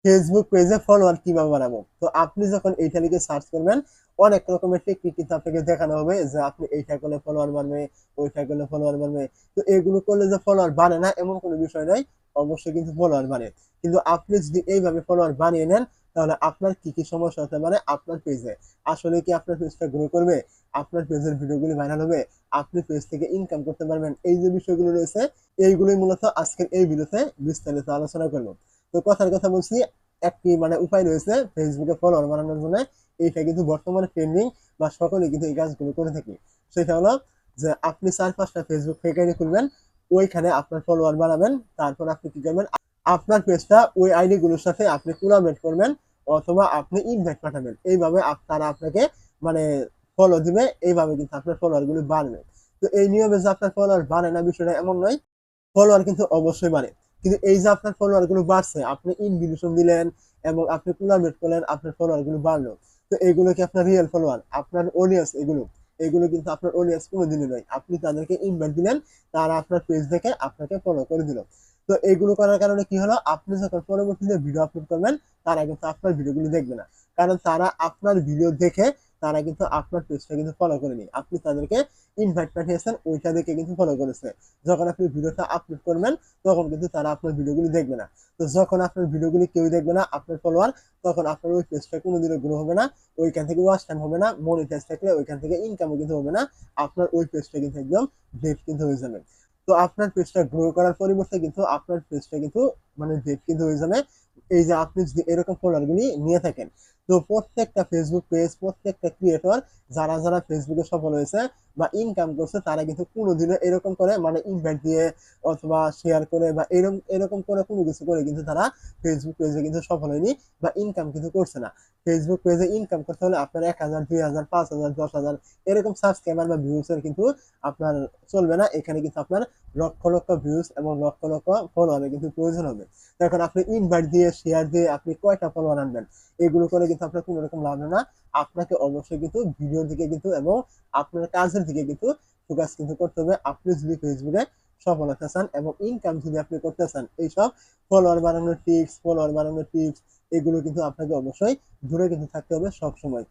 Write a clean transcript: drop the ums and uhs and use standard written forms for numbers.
Facebook পেজে follower কিভাবে বাড়াবো। তো আপনি যখন এইটা লিখে সার্চ করবেন, অনেক রকমের টেকনিক কিন্তু আপনাকে দেখানো হবে যে আপনি এইটা করলে ফলোয়ার বাড়বে, ওইটা করলে ফলোয়ার বাড়বে। তো এগুলো করলে যে ফলোয়ার বাড়ে না এমন কোনো বিষয় নাই। অবশ্যই কিন্তু ফলোয়ার বাড়ে। কিন্তু আপনি যদি এইভাবে ফলোয়ার বানিয়ে নেন, তাহলে আপনার কি, কি সমস্যা হতে পারে আপনার পেজে? আসলে কি আপনার পেজটা গ্রো করবে? আপনার পেজের ভিডিওগুলি ভাইরাল হবে? আপনি পেজ থেকে ইনকাম করতে পারবেন? এই যে বিষয়গুলো রয়েছে, এইগুলোই মূলত আজকের এই ভিডিওতে বিস্তারিত আলোচনা করব। তো কথার কথা বলছি, একটি উপায় রয়েছে ফেসবুকে ফলোয়ার বানানোর জন্য। এইটা কিন্তু বর্তমানে ট্রেন্ডিং বা সকলেই কিন্তু এই কাজগুলো করে থাকি। সেটা হলো যে আপনি ৪-৫টা ফেসবুক ফেক আইডি খুলবেন, ওইখানে আপনার ফলোয়ার বানাবেন। তারপর আপনি কি করবেন, আপনার পেজটা ওই আইডি গুলোর সাথে আপনি কোলাবরেট করবেন অথবা আপনি ইনভাইট পাঠাবেন। এইভাবে তারা আপনাকে মানে ফলো দিবে। এইভাবে কিন্তু আপনার ফলোয়ার গুলো বাড়বে। তো এই নিয়মে যে আপনার ফলোয়ার বাড়ে না বিষয়টা এমন নয়, ফলোয়ার কিন্তু অবশ্যই বাড়ে। কিন্তু এই যে আপনার ফলোয়ার গুলো বাড়ছে, আপনি ইনভিটেশন দিলেন এবং আপনি কোলাবরেট করলেন, আপনার ফলোয়ার গুলো বাড়লো। তো এগুলো কি আপনার রিয়েল ফলোয়ার? আপনার অডিয়েন্স এগুলো? এগুলো কিন্তু আপনার অডিয়েন্স কোনোদিনই নয়। আপনি তাদেরকে ইনভাইট দিলেন, তারা আপনার পেজ দেখে আপনাকে ফলো করে দিল। তো এগুলো করার কারণে কি হলো, আপনি যখন পরবর্তীতে ভিডিও আপলোড করবেন, তারা কিন্তু আপনার ভিডিওগুলো দেখবে না। কারণ তারা আপনার ভিডিও দেখে তারা কিন্তু আপনার পেজটা কিন্তু ফলো করেনি। আপনি তাদেরকে ইনভাইট পাঠিয়েছেন, ওইটা দেখে কিন্তু ফলো করেছে। যখন আপনি ভিডিওটা আপলোড করবেন, তখন কিন্তু তারা আপনার ভিডিওগুলি দেখবে না। তো যখন আপনার ভিডিওগুলি কেউ দেখবে না, আপনার ফলোয়ার, তখন আপনার ওই পেজটা কোনোদিনও গ্রো হবে না। ওইখান থেকে ওয়াচ টাইম হবে না, মনিটাইজ থাকলে ওইখান থেকে ইনকামও কিন্তু হবে না। আপনার ওই পেজটা কিন্তু একদম ডেড কিন্তু হয়ে যাবে। তো আপনার পেজটা গ্রো করার পরিবর্তে কিন্তু আপনার পেজটা কিন্তু ডেড কিন্তু হয়ে যাবে। এই যে আপনি যদি এরকম ফলোয়ারগুলি নিয়ে থাকেন, তো প্রত্যেকটা ফেসবুক পেজ, প্রত্যেকটা ক্রিয়েটর যারা যারা ফেসবুকে সফল হয়েছে বা ইনকাম করছে, তারা কিন্তু কোনোদিনও এরকম করে ইনভাইট দিয়ে অথবা শেয়ার করে বা এরকম এরকম করে কোনো কিছু করে কিন্তু তারা ফেসবুক পেজে কিন্তু সফল হয়নি বা ইনকাম কিন্তু করছে না। ফেসবুক পেজে ইনকাম করতে হলে আপনার ১,০০০, ২,০০০, ৫,০০০, ১০,০০০ এরকম সাবস্ক্রাইবার বা ভিউসের কিন্তু আপনার চলবে না। এখানে কিন্তু আপনার লক্ষ লক্ষ ভিউস এবং লক্ষ লক্ষ ফলোয়ারের কিন্তু প্রয়োজন হবে। তো এখন আপনি ইনভাইট দিয়ে শেয়ার দিয়ে আপনি কয়টা ফলোয়ার আনবেন? এগুলো করে কিন্তু আপনার কোনো রকম লাভ হবে না। আপনাকে অবশ্যই কিন্তু ভিডিওর দিকে কিন্তু এবং আপনার কাজের দিকে কিন্তু ফোকাস কিন্তু করতে হবে। আপনি যদি ফেসবুকে সফল হতে চান এবং ইনকাম যদি আপনি করতে চান, এইসব ফলোয়ার বানানোর টিপস এগুলো কিন্তু আপনাকে অবশ্যই দূরে কিন্তু থাকতে হবে সবসময়।